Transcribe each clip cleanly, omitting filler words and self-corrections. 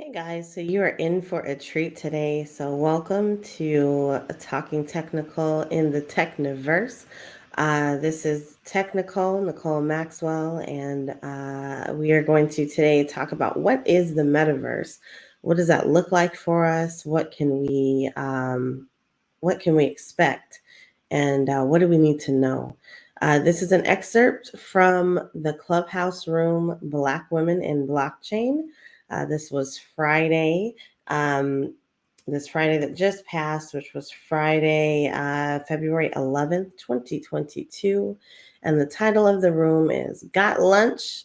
Hey guys, so you are in for a treat today. So welcome to Talking Technical in the Techniverse. This is Technikole, Nicole Maxwell, and we are going to today talk about what is the metaverse. What does that look like for us? What can we expect, and what do we need to know? This is an excerpt from the Clubhouse Room Black Women in Blockchain. This was Friday, this Friday that just passed, which was Friday, February 11th, 2022. And the title of the room is Got Lunch?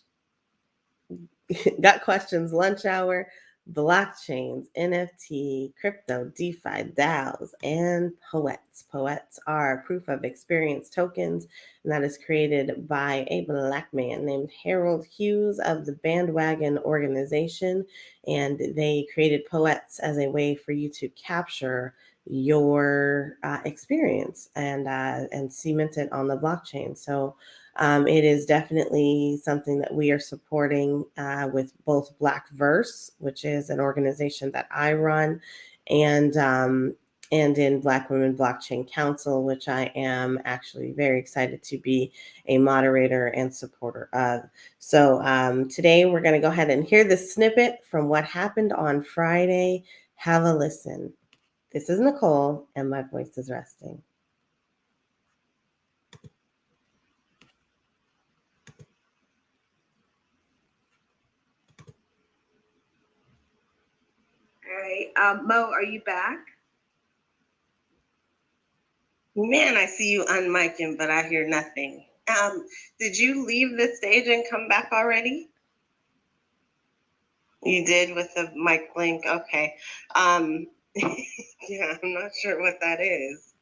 Got Questions Lunch Hour, Blockchains, NFT, Crypto, DeFi, DAOs, and Poets. Poets are proof of experience tokens, and that is created by a Black man named Harold Hughes of the Bandwagon organization. And they created Poets as a way for you to capture your experience and cement it on the blockchain. So it is definitely something that we are supporting with both Blackverse, which is an organization that I run, and in Black Women Blockchain Council, which I am actually very excited to be a moderator and supporter of. So today we're going to go ahead and hear the snippet from what happened on Friday. Have a listen. This is Nicole, and my voice is resting. All right. Mo, are you back? Man, I see you unmicing, but I hear nothing. Did you leave the stage and come back already? You did with the mic link? Okay. Yeah, I'm not sure what that is.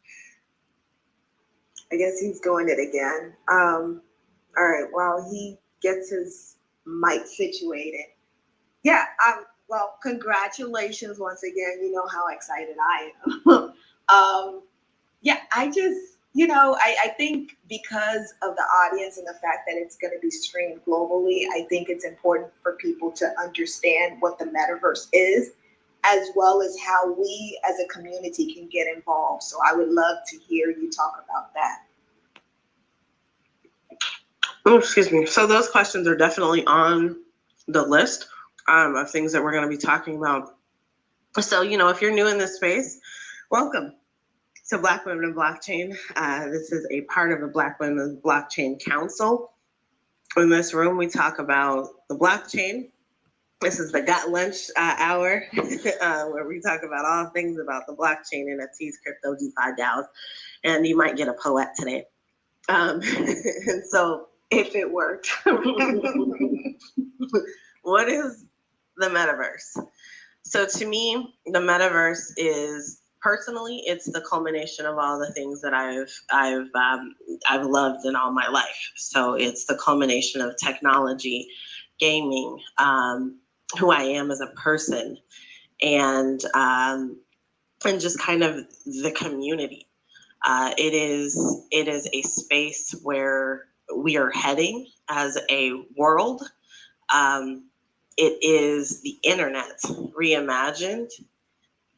I guess he's doing it again. All right. While he gets his mic situated. Yeah. Well, congratulations once again. You know how excited I am. Yeah, I think because of the audience and the fact that it's going to be streamed globally, I think it's important for people to understand what the metaverse is, as well as how we as a community can get involved. So I would love to hear you talk about that. Oh, excuse me. So those questions are definitely on the list of things that we're going to be talking about. So, if you're new in this space, welcome to Black Women in Blockchain. This is a part of the Black Women Blockchain Council. In this room, we talk about the blockchain. This is the Got Lunch hour, where we talk about all things about the blockchain, NFTs, crypto, DeFi, DAOs, and you might get a poet today. And so, if it worked. What is the metaverse? So to me, the metaverse is personally, it's the culmination of all the things that I've loved in all my life. So it's the culmination of technology, gaming, who I am as a person, and just kind of the community. It is a space where we are heading as a world. It is the internet reimagined,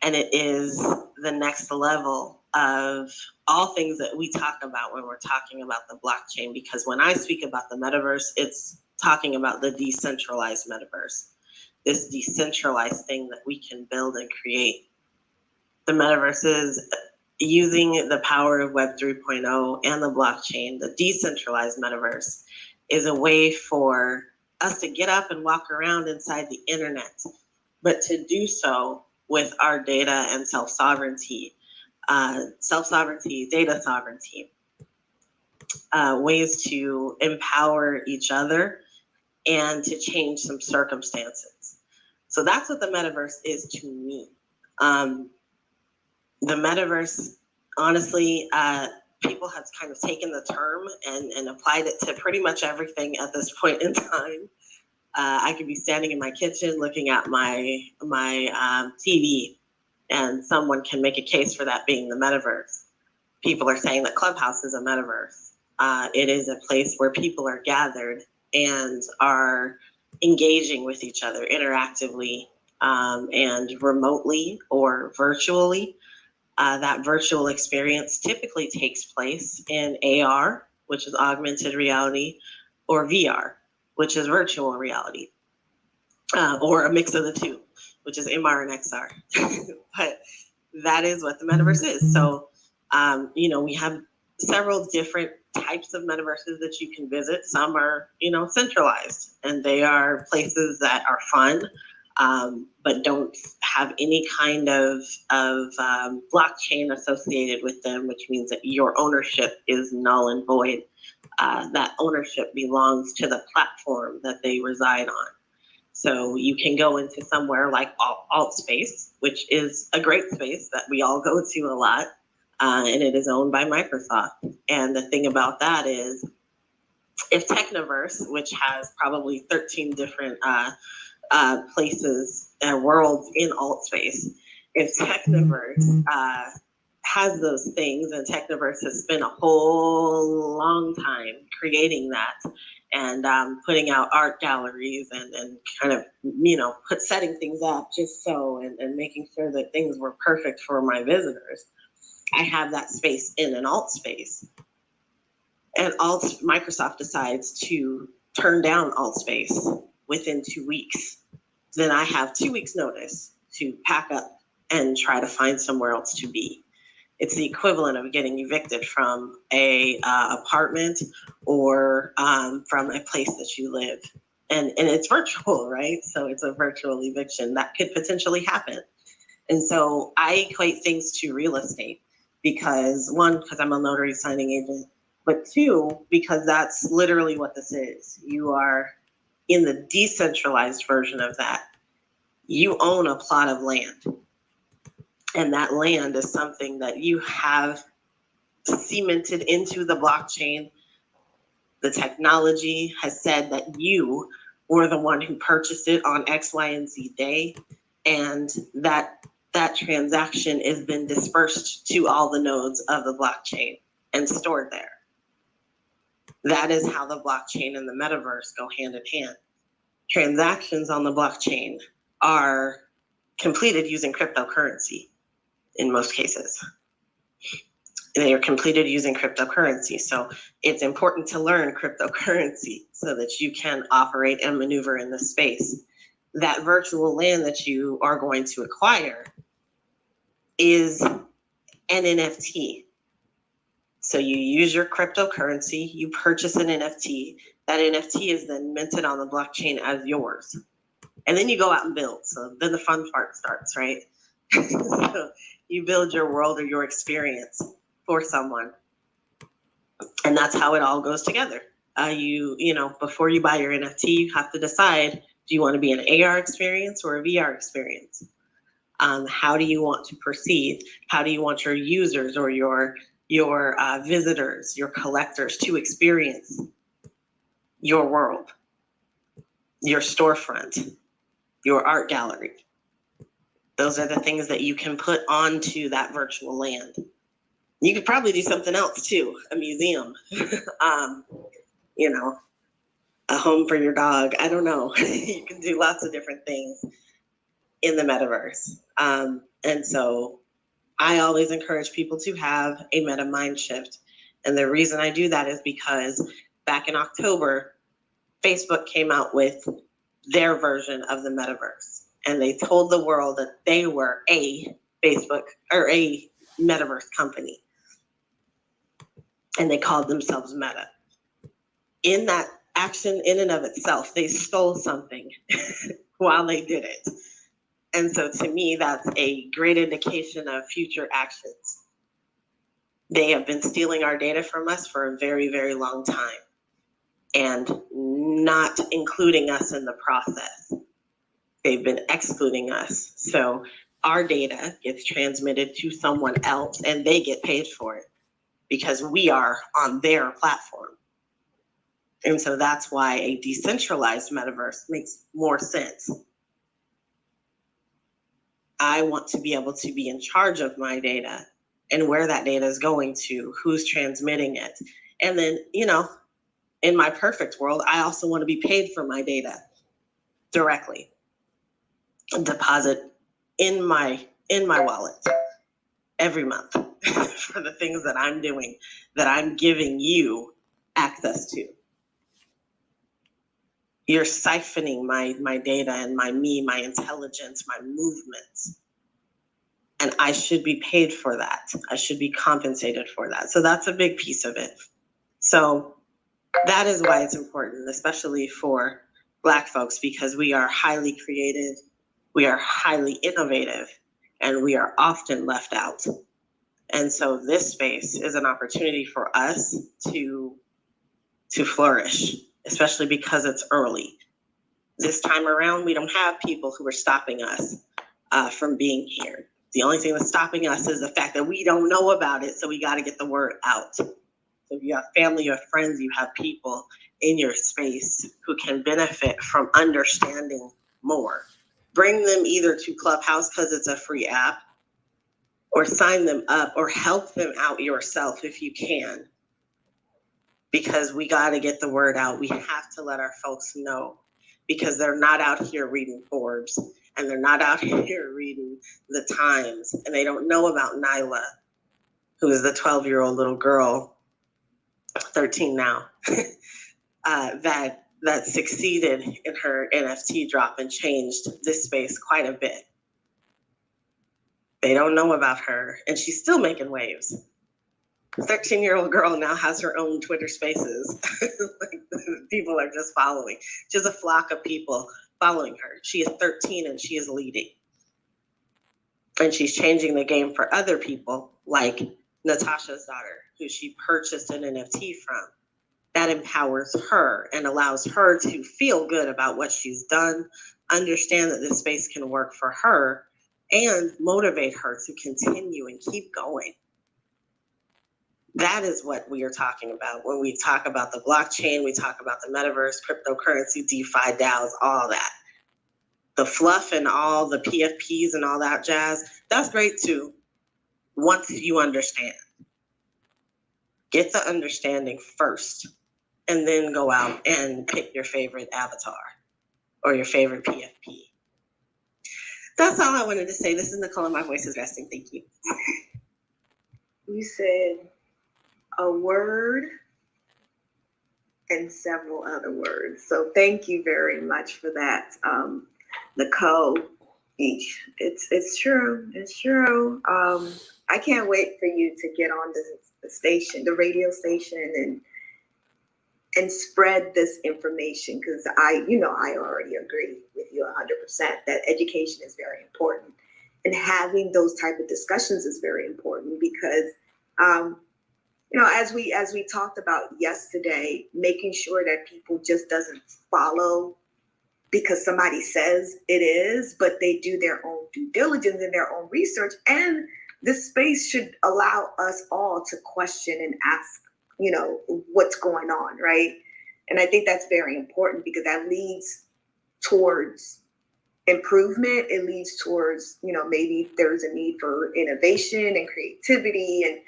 and it is the next level of all things that we talk about when we're talking about the blockchain. Because when I speak about the metaverse, it's talking about the decentralized metaverse, this decentralized thing that we can build and create. The metaverse is using the power of Web 3.0 and the blockchain. The decentralized metaverse is a way for us to get up and walk around inside the internet, but to do so with our data and self-sovereignty, data sovereignty, ways to empower each other and to change some circumstances. So that's what the metaverse is to me. The metaverse, honestly, people have kind of taken the term and applied it to pretty much everything at this point in time. I could be standing in my kitchen looking at my TV, and someone can make a case for that being the metaverse. People are saying that Clubhouse is a metaverse. It is a place where people are gathered and are engaging with each other interactively, and remotely or virtually. That virtual experience typically takes place in AR, which is augmented reality, or VR, which is virtual reality, or a mix of the two, which is MR and XR. But that is what the metaverse is. So, we have several different types of metaverses that you can visit. Some are, centralized, and they are places that are fun, but don't have any kind of blockchain associated with them, which means that your ownership is null and void. That ownership belongs to the platform that they reside on. So you can go into somewhere like alt space, which is a great space that we all go to a lot, and it is owned by Microsoft. And the thing about that is, if Techniverse, which has probably 13 different places and worlds in alt space, if Techniverse has those things, and Techniverse has spent a whole long time creating that and putting out art galleries and kind of, setting things up just so, and making sure that things were perfect for my visitors. I have that space in an alt space. And Microsoft decides to turn down alt space within 2 weeks. Then I have 2 weeks notice to pack up and try to find somewhere else to be. It's the equivalent of getting evicted from a apartment or from a place that you live. And it's virtual, right? So it's a virtual eviction that could potentially happen. And so I equate things to real estate because, one, because I'm a notary signing agent, but two, because that's literally what this is. You are in the decentralized version of that. You own a plot of land. And that land is something that you have cemented into the blockchain. The technology has said that you were the one who purchased it on X, Y, and Z day, and that transaction is then dispersed to all the nodes of the blockchain and stored there. That is how the blockchain and the metaverse go hand in hand. Transactions on the blockchain are completed using cryptocurrency in most cases. They are completed using cryptocurrency. So it's important to learn cryptocurrency so that you can operate and maneuver in this space. That virtual land that you are going to acquire is an NFT. So you use your cryptocurrency, you purchase an NFT. That NFT is then minted on the blockchain as yours. And then you go out and build. So then the fun part starts, right? So you build your world or your experience for someone. And that's how it all goes together. Before you buy your NFT, you have to decide, do you want to be an AR experience or a VR experience? How do you want to proceed? How do you want your users or your visitors, your collectors to experience your world, your storefront, your art gallery? Those are the things that you can put onto that virtual land. You could probably do something else too, a museum, a home for your dog. I don't know. You can do lots of different things in the metaverse. And so I always encourage people to have a meta mind shift. And the reason I do that is because back in October, Facebook came out with their version of the metaverse. And they told the world that they were a Facebook or a metaverse company. And they called themselves Meta. In that action in and of itself, they stole something while they did it. And so to me, that's a great indication of future actions. They have been stealing our data from us for a very, very long time and not including us in the process. They've been excluding us. So our data gets transmitted to someone else and they get paid for it because we are on their platform. And so that's why a decentralized metaverse makes more sense. I want to be able to be in charge of my data and where that data is going to, who's transmitting it. And then, in my perfect world, I also want to be paid for my data directly. deposit in my wallet every month for the things that I'm doing, that I'm giving you access to. You're siphoning my data and my intelligence, my movements. And I should be paid for that. I should be compensated for that. So that's a big piece of it. So that is why it's important, especially for Black folks, because we are highly creative, we are highly innovative, and we are often left out. And so this space is an opportunity for us to flourish, especially because it's early. This time around, we don't have people who are stopping us from being here. The only thing that's stopping us is the fact that we don't know about it, so we got to get the word out. So if you have family or friends, you have people in your space who can benefit from understanding more. Bring them either to Clubhouse because it's a free app, or sign them up, or help them out yourself if you can. Because we got to get the word out. We have to let our folks know, because they're not out here reading Forbes, and they're not out here reading the Times, and they don't know about Nyla, who is the 12-year-old little girl, 13 now, that succeeded in her NFT drop and changed this space quite a bit. They don't know about her, and she's still making waves. 13-year-old girl now has her own Twitter spaces. Like, people are just following. She has a flock of people following her. She is 13 and she is leading. And she's changing the game for other people, like Natasha's daughter, who she purchased an NFT from. That empowers her and allows her to feel good about what she's done, understand that this space can work for her, and motivate her to continue and keep going. That is what we are talking about when we talk about the blockchain, we talk about the metaverse, cryptocurrency, DeFi, DAOs, all that. The fluff and all the PFPs and all that jazz, that's great too, once you understand. Get the understanding first, and then go out and pick your favorite avatar or your favorite PFP. That's all I wanted to say. This is Nicole, and my voice is resting. Thank you. You said a word and several other words. So thank you very much for that, Nicole. It's true. It's true. I can't wait for you to get on the station, the radio station, and spread this information, because I already agree with you 100% that education is very important, and having those type of discussions is very important, because as we talked about yesterday, making sure that people just doesn't follow because somebody says it is, but they do their own due diligence and their own research. And this space should allow us all to question and ask, what's going on, right? And I think that's very important, because that leads towards improvement. It leads towards, maybe there's a need for innovation and creativity, and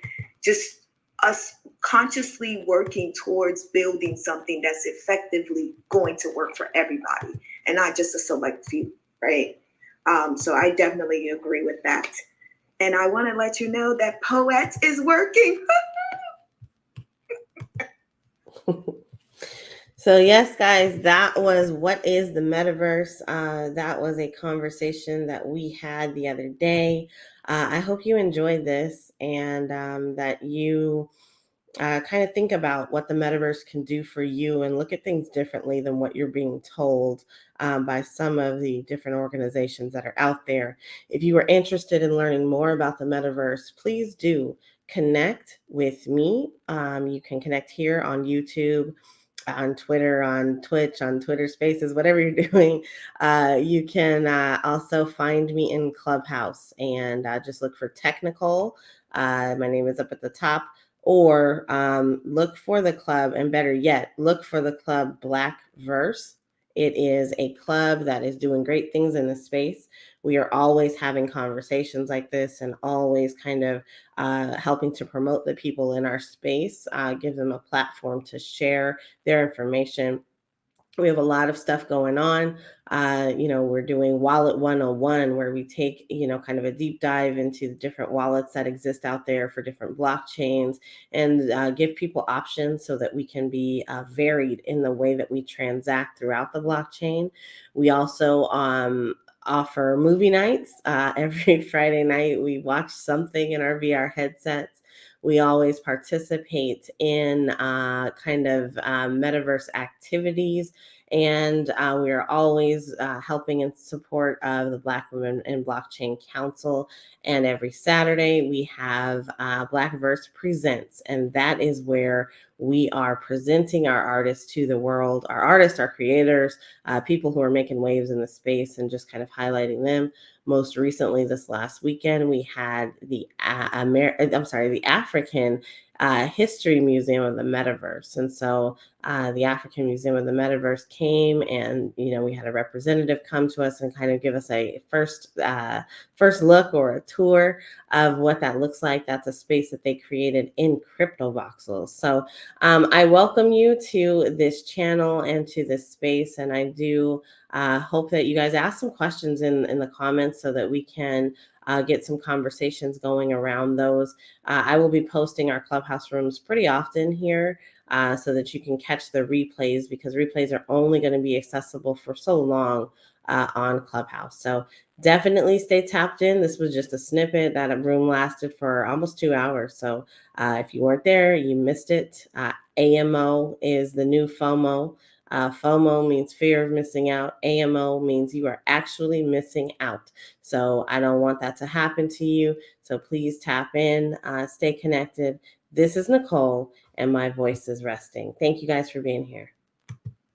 just us consciously working towards building something that's effectively going to work for everybody and not just a select few, right? So I definitely agree with that. And I want to let you know that Poet is working. So yes, guys, that was What is the Metaverse? That was a conversation that we had the other day. I hope you enjoyed this, and that you kind of think about what the metaverse can do for you and look at things differently than what you're being told by some of the different organizations that are out there. If you are interested in learning more about the metaverse, please do connect with me. You can connect here on YouTube, on Twitter, on Twitch, on Twitter Spaces, whatever you're doing. You can also find me in Clubhouse, and just look for Technikole. My name is up at the top. Or look for the club, and better yet, look for the club Blackverse. It is a club that is doing great things in the space. We are always having conversations like this, and always kind of helping to promote the people in our space, give them a platform to share their information. We have a lot of stuff going on. We're doing Wallet 101, where we take, kind of a deep dive into the different wallets that exist out there for different blockchains, and give people options so that we can be varied in the way that we transact throughout the blockchain. We also offer movie nights. Every Friday night, we watch something in our VR headsets. We always participate in kind of metaverse activities, and we are always helping in support of the Black Women in Blockchain Council. And every Saturday, we have Blackverse Presents, and that is where we are presenting our artists to the world. Our artists, our creators, people who are making waves in the space, and just kind of highlighting them. Most recently, this last weekend, we had the the African History Museum of the Metaverse, and so the African Museum of the Metaverse came, and we had a representative come to us and kind of give us a first look or a tour of what that looks like. That's a space that they created in Crypto Voxels. So I welcome you to this channel and to this space, and I do hope that you guys ask some questions in the comments so that we can get some conversations going around those. I will be posting our Clubhouse rooms pretty often here, so that you can catch the replays, because replays are only going to be accessible for so long on Clubhouse. So definitely stay tapped in. This was just a snippet. That room lasted for almost 2 hours. So if you weren't there, you missed it. AMO is the new FOMO. FOMO means fear of missing out. AMO means you are actually missing out. So I don't want that to happen to you. So please tap in, stay connected. This is Nicole, and my voice is resting. Thank you guys for being here.